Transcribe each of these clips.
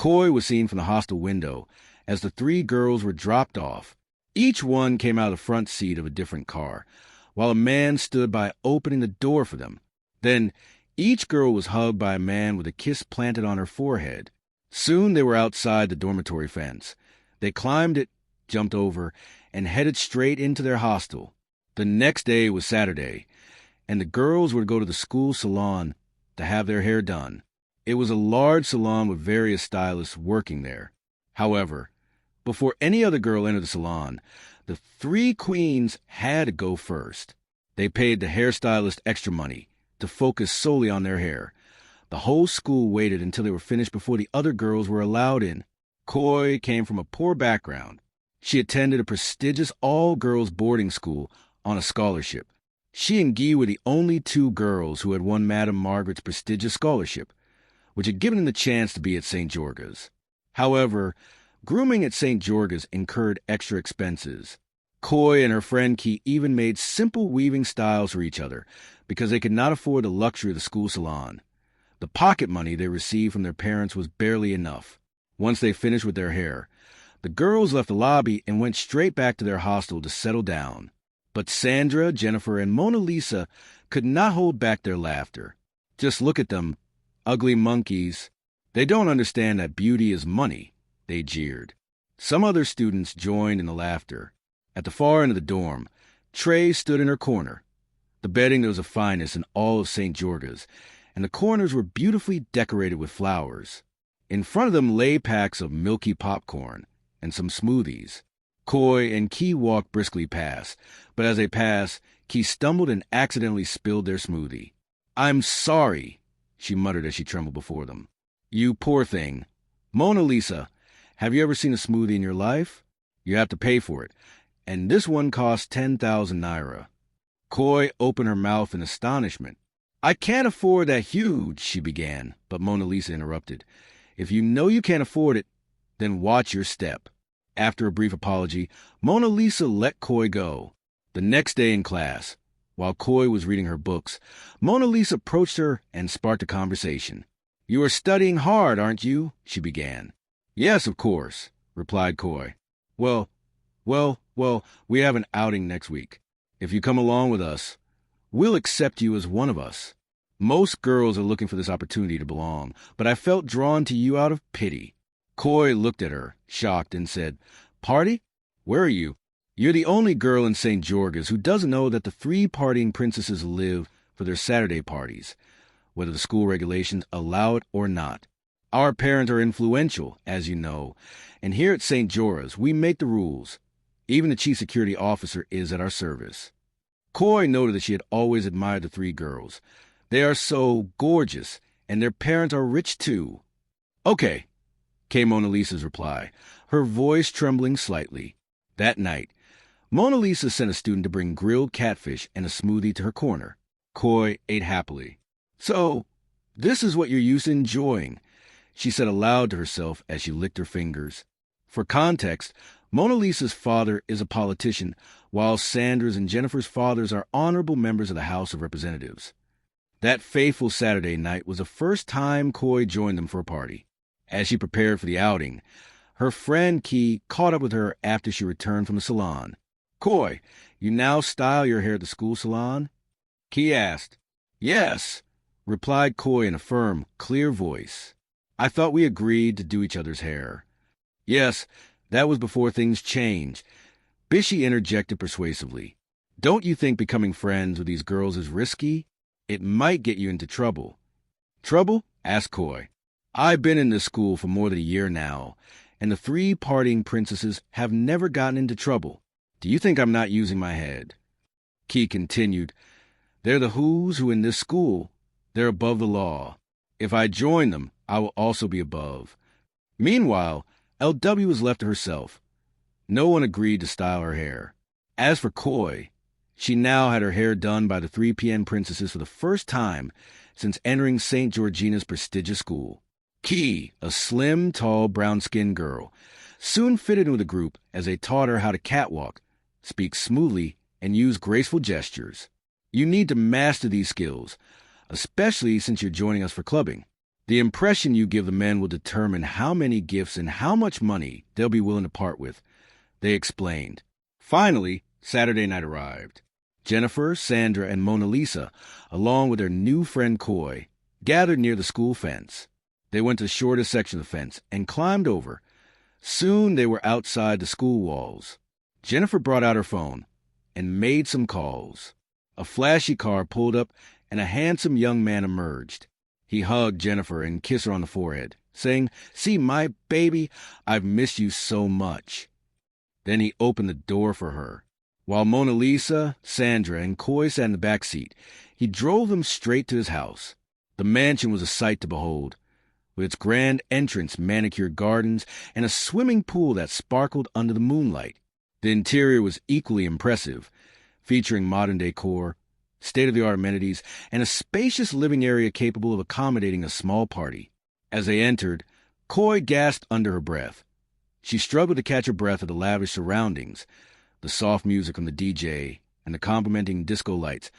Koi was seen from the hostel window as the three girls were dropped off. Each one came out of the front seat of a different car, while a man stood by opening the door for them. Then each girl was hugged by a man with a kiss planted on her forehead. Soon they were outside the dormitory fence. They climbed it, jumped over, and headed straight into their hostel. The next day was Saturday, and the girls would go to the school salon to have their hair done. It was a large salon with various stylists working there. However, before any other girl entered the salon, the three queens had to go first. They paid the hairstylist extra money to focus solely on their hair. The whole school waited until they were finished before the other girls were allowed in. Koi came from a poor background. She attended a prestigious all-girls boarding school on a scholarship. She and Guy were the only two girls who had won Madame Margaret's prestigious scholarship, which had given them the chance to be at St. George's. However, grooming at St. George's incurred extra expenses. Koi and her friend Guy even made simple weaving styles for each other because they could not afford the luxury of the school salon. The pocket money they received from their parents was barely enough. Once they finished with their hair, the girls left the lobby and went straight back to their hostel to settle down. But Sandra, Jennifer, and Mona Lisa could not hold back their laughter. Just look at them, ugly monkeys. They don't understand that beauty is money, they jeered. Some other students joined in the laughter. At the far end of the dorm, Trey stood in her corner. The bedding was the finest in all of St. George's, and the corners were beautifully decorated with flowers. In front of them lay packs of milky popcorn and some smoothies. Koi and Key walked briskly past, but as they passed, Key stumbled and accidentally spilled their smoothie. "I'm sorry," she muttered as she trembled before them. "You poor thing. Mona Lisa, have you ever seen a smoothie in your life? You have to pay for it, and this one costs 10,000 naira. Koi opened her mouth in astonishment. "I can't afford that huge," she began, but Mona Lisa interrupted. "If you know you can't afford it, then watch your step." After a brief apology, Mona Lisa let Koi go. The next day in class, while Koi was reading her books, Mona Lisa approached her and sparked a conversation. "You are studying hard, aren't you?" she began. "Yes, of course," replied Koi. Well, we have an outing next week. If you come along with us, we'll accept you as one of us. Most girls are looking for this opportunity to belong, but I felt drawn to you out of pity." Koi looked at her, shocked, and said, "Party? Where are you? You're the only girl in St. George's who doesn't know that the three partying princesses live for their Saturday parties, whether the school regulations allow it or not. Our parents are influential, as you know, and here at St. George's, we make the rules. Even the chief security officer is at our service." Koi noted that she had always admired the three girls. They are so gorgeous, and their parents are rich too. "Okay," came Mona Lisa's reply, her voice trembling slightly. That night, Mona Lisa sent a student to bring grilled catfish and a smoothie to her corner. Koi ate happily. "So, this is what you're used to enjoying," she said aloud to herself as she licked her fingers. For context, Mona Lisa's father is a politician, while Sandra's and Jennifer's fathers are honorable members of the House of Representatives. That fateful Saturday night was the first time Koi joined them for a party. As she prepared for the outing, her friend Key caught up with her after she returned from the salon. "Koi, you now style your hair at the school salon?" Key asked. "Yes," replied Koi in a firm, clear voice. "I thought we agreed to do each other's hair." "Yes, that was before things changed," Bishi interjected persuasively. "Don't you think becoming friends with these girls is risky? It might get you into trouble." "Trouble?" asked Koi. "I've been in this school for more than a year now, and the three partying princesses have never gotten into trouble. Do you think I'm not using my head?" Key continued, "They're the who's who in this school. They're above the law. If I join them, I will also be above." Meanwhile, LW was left to herself. No one agreed to style her hair. As for Koi, she now had her hair done by the 3 p.m. princesses for the first time since entering St. Georgina's prestigious school. Key, a slim, tall, brown-skinned girl, soon fitted in with the group as they taught her how to catwalk, speak smoothly, and use graceful gestures. "You need to master these skills, especially since you're joining us for clubbing. The impression you give the men will determine how many gifts and how much money they'll be willing to part with, they explained. Finally, Saturday night arrived. Jennifer, Sandra, and Mona Lisa, along with their new friend Coy, gathered near the school fence. They went to the shortest section of the fence and climbed over. Soon they were outside the school walls. Jennifer brought out her phone and made some calls. A flashy car pulled up and a handsome young man emerged. He hugged Jennifer and kissed her on the forehead, saying, "See, my baby, I've missed you so much." Then he opened the door for her. While Mona Lisa, Sandra, and Coy sat in the back seat, he drove them straight to his house. The mansion was a sight to behold, with its grand entrance, manicured gardens, and a swimming pool that sparkled under the moonlight. The interior was equally impressive, featuring modern decor, state-of-the-art amenities, and a spacious living area capable of accommodating a small party. As they entered, Coy gasped under her breath. She struggled to catch her breath at the lavish surroundings, the soft music from the DJ, and the complimenting disco lights,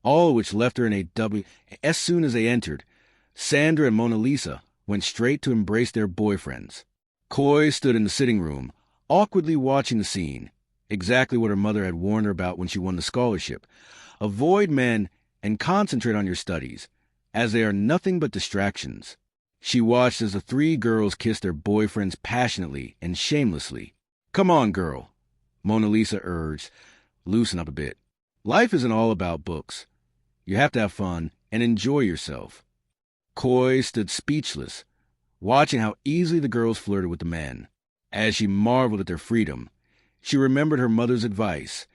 all of which left her in a W. As soon as they entered, Sandra and Mona Lisa went straight to embrace their boyfriends. Coy stood in the sitting room, awkwardly watching the scene, exactly what her mother had warned her about when she won the scholarship. Avoid men and concentrate on your studies, as they are nothing but distractions. She watched as the three girls kissed their boyfriends passionately and shamelessly. "Come on, girl," Mona Lisa urged. "Loosen up a bit. Life isn't all about books. You have to have fun and enjoy yourself." Coy stood speechless, watching how easily the girls flirted with the men. As she marveled at their freedom, she remembered her mother's advice: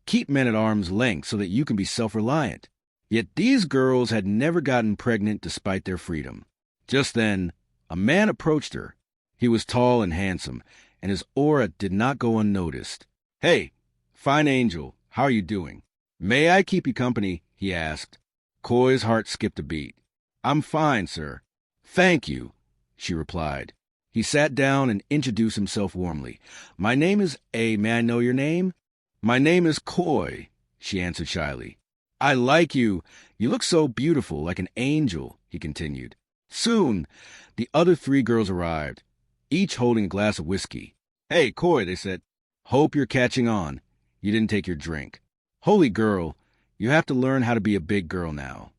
keep men at arm's length so that you can be self-reliant. Yet these girls had never gotten pregnant despite their freedom. Just then, a man approached her. He was tall and handsome, and his aura did not go unnoticed. "Hey, fine angel, how are you doing? May I keep you company?" he asked. Coy's heart skipped a beat. "I'm fine, sir." "Thank you," she replied. He sat down and introduced himself warmly. "My name is A. May I know your name?" "My name is Coy," she answered shyly. "I like you. You look so beautiful, like an angel," he continued. Soon, the other three girls arrived, each holding a glass of whiskey. "Hey, Coy," they said. "Hope you're catching on. You didn't take your drink. Holy girl, you have to learn how to be a big girl now."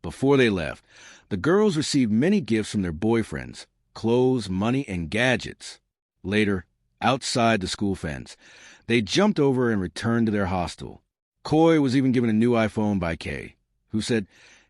Before they left, the girls received many gifts from their boyfriends: clothes, money, and gadgets. Later, outside the school fence, they jumped over and returned to their hostel. Coy was even given a new iPhone by Kay, who said,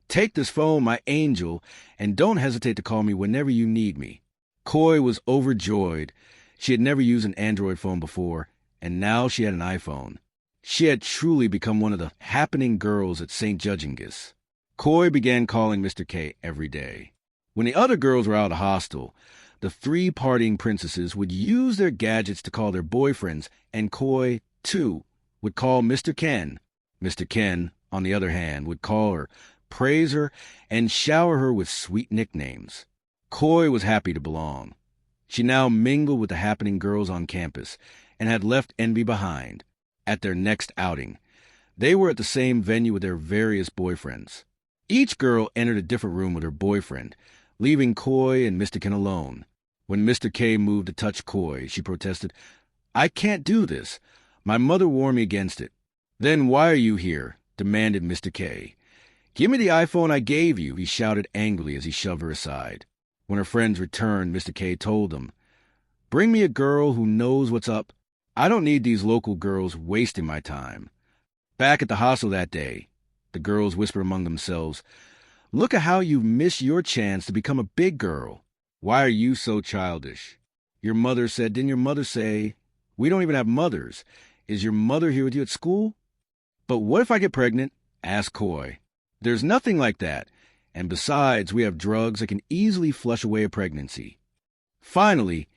"Take this phone, my angel, and don't hesitate to call me whenever you need me." Coy was overjoyed. She had never used an Android phone before, and now she had an iPhone. She had truly become one of the happening girls at St. Judgingus. Coy began calling Mr. K every day. When the other girls were out of the hostel, the three partying princesses would use their gadgets to call their boyfriends, and Coy, too, would call Mr. Ken. Mr. Ken, on the other hand, would call her, praise her, and shower her with sweet nicknames. Coy was happy to belong. She now mingled with the happening girls on campus and had left envy behind. At their next outing, they were at the same venue with their various boyfriends. Each girl entered a different room with her boyfriend, leaving Coy and Mr. Ken alone. When Mr. K moved to touch Coy, she protested, "I can't do this. My mother warned me against it." "Then why are you here?" demanded Mr. K. "Give me the iPhone I gave you," he shouted angrily as he shoved her aside. When her friends returned, Mr. K told them, "Bring me a girl who knows what's up. I don't need these local girls wasting my time." Back at the hostel that day, the girls whispered among themselves, "Look at how you've missed your chance to become a big girl. Why are you so childish? Your mother said, didn't your mother say, we don't even have mothers. Is your mother here with you at school?" "But what if I get pregnant?" asked Coy. "There's nothing like that. And besides, we have drugs that can easily flush away a pregnancy." Finally,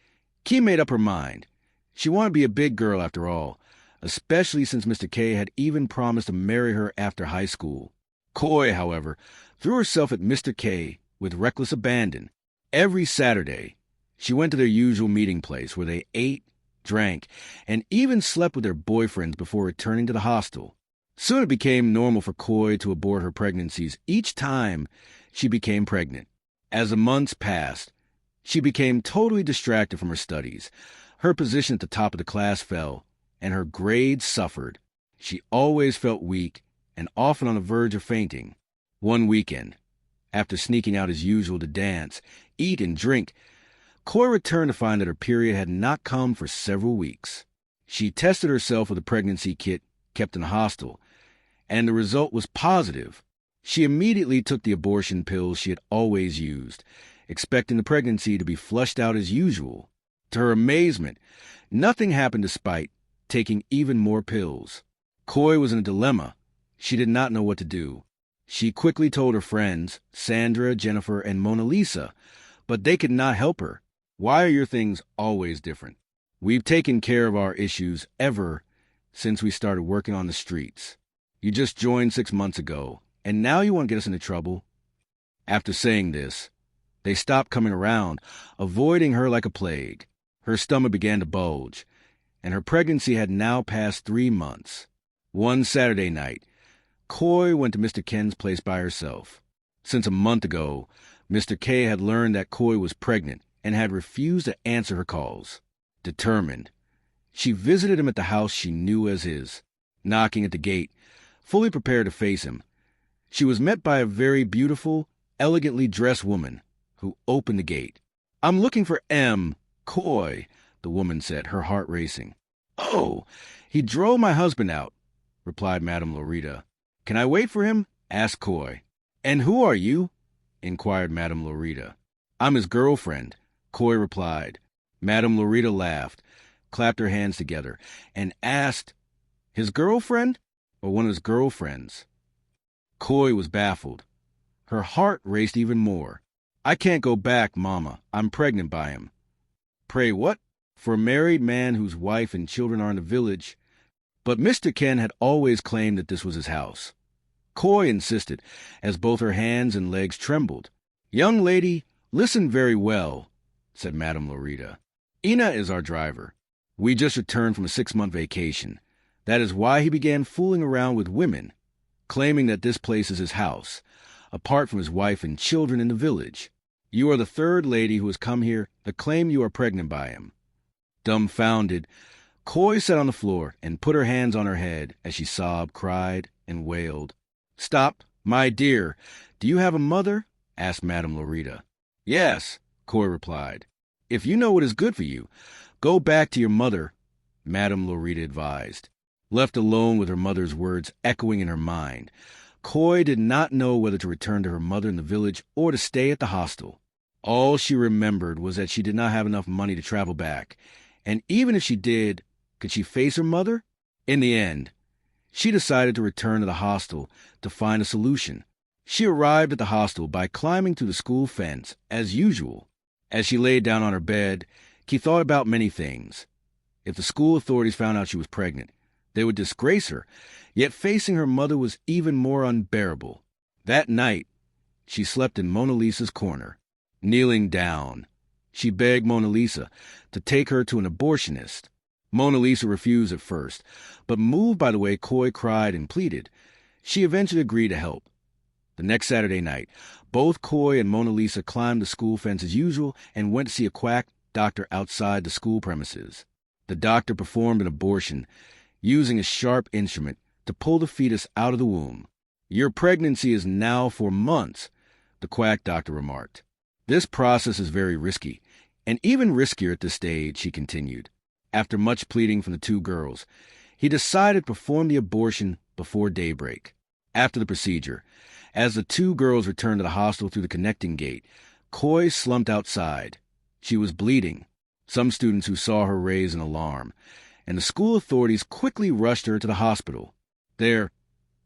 Key made up her mind. She wanted to be a big girl after all, especially since Mr. K had even promised to marry her after high school. Coy, however, threw herself at Mr. K with reckless abandon. Every Saturday, she went to their usual meeting place where they ate, drank, and even slept with their boyfriends before returning to the hostel. Soon it became normal for Coy to abort her pregnancies each time she became pregnant. As the months passed, she became totally distracted from her studies. Her position at the top of the class fell, and her grades suffered. She always felt weak and often on the verge of fainting. One weekend, after sneaking out as usual to dance, eat, and drink, Coy returned to find that her period had not come for several weeks. She tested herself with a pregnancy kit kept in the hostel, and the result was positive. She immediately took the abortion pills she had always used, expecting the pregnancy to be flushed out as usual. To her amazement, nothing happened despite taking even more pills. Coy was in a dilemma. She did not know what to do. She quickly told her friends, Sandra, Jennifer, and Mona Lisa, but they could not help her. Why are your things always different? We've taken care of our issues ever since we started working on the streets. You just joined 6 months ago, and now you want to get us into trouble? After saying this, they stopped coming around, avoiding her like a plague. Her stomach began to bulge, and her pregnancy had now passed 3 months. One Saturday night, Coy went to Mr. Ken's place by herself. Since a month ago, Mr. K had learned that Coy was pregnant and had refused to answer her calls. Determined, she visited him at the house she knew as his. Knocking at the gate, fully prepared to face him, she was met by a very beautiful, elegantly dressed woman who opened the gate. "I'm looking for M. Coy," the woman said, her heart racing. "Oh, he drove my husband out," replied Madame Lorita. "Can I wait for him?" asked Coy. "And who are you?" inquired Madame Lorita. "I'm his girlfriend," Coy replied. Madame Lorita laughed, clapped her hands together, and asked, "His girlfriend or one of his girlfriends?" Coy was baffled. Her heart raced even more. "I can't go back, Mama. I'm pregnant by him." "Pray what?" "For a married man whose wife and children are in the village." But Mr. Ken had always claimed that this was his house. Coy insisted, as both her hands and legs trembled. "Young lady, listen very well," said Madame Lorita. "Ina is our driver. We just returned from a 6-month vacation. That is why he began fooling around with women, claiming that this place is his house, apart from his wife and children in the village. You are the third lady who has come here to claim you are pregnant by him." Dumbfounded, Coy sat on the floor and put her hands on her head as she sobbed, cried, and wailed. "Stop, my dear. Do you have a mother?" asked Madame Lorita. "Yes," Coy replied. "If you know what is good for you, go back to your mother," Madame Lorita advised. Left alone with her mother's words echoing in her mind, Coy did not know whether to return to her mother in the village or to stay at the hostel. All she remembered was that she did not have enough money to travel back, and even if she did, could she face her mother? In the end, she decided to return to the hostel to find a solution. She arrived at the hostel by climbing through the school fence, as usual. As she lay down on her bed, she thought about many things. If the school authorities found out she was pregnant, they would disgrace her, yet facing her mother was even more unbearable. That night, she slept in Mona Lisa's corner. Kneeling down, she begged Mona Lisa to take her to an abortionist. Mona Lisa refused at first, but moved by the way Coy cried and pleaded, she eventually agreed to help. The next Saturday night, both Coy and Mona Lisa climbed the school fence as usual and went to see a quack doctor outside the school premises. The doctor performed an abortion, using a sharp instrument to pull the fetus out of the womb. "Your pregnancy is now 4 months," the quack doctor remarked. "This process is very risky, and even riskier at this stage," she continued. After much pleading from the 2 girls, he decided to perform the abortion before daybreak. After the procedure, as the 2 girls returned to the hostel through the connecting gate, Coy slumped outside. She was bleeding. Some students who saw her raised an alarm, and the school authorities quickly rushed her to the hospital. There,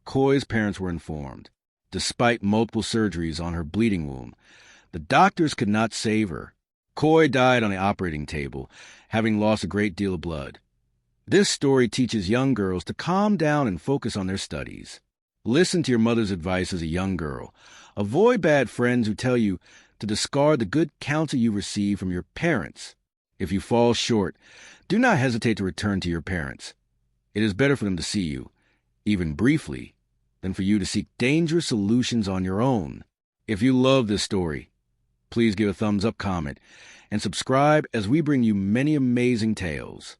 Coy's parents were informed. Despite multiple surgeries on her bleeding womb, the doctors could not save her. Coy died on the operating table, having lost a great deal of blood. This story teaches young girls to calm down and focus on their studies. Listen to your mother's advice as a young girl. Avoid bad friends who tell you to discard the good counsel you receive from your parents. If you fall short, do not hesitate to return to your parents. It is better for them to see you, even briefly, than for you to seek dangerous solutions on your own. If you love this story, please give a thumbs up, comment, and subscribe as we bring you many amazing tales.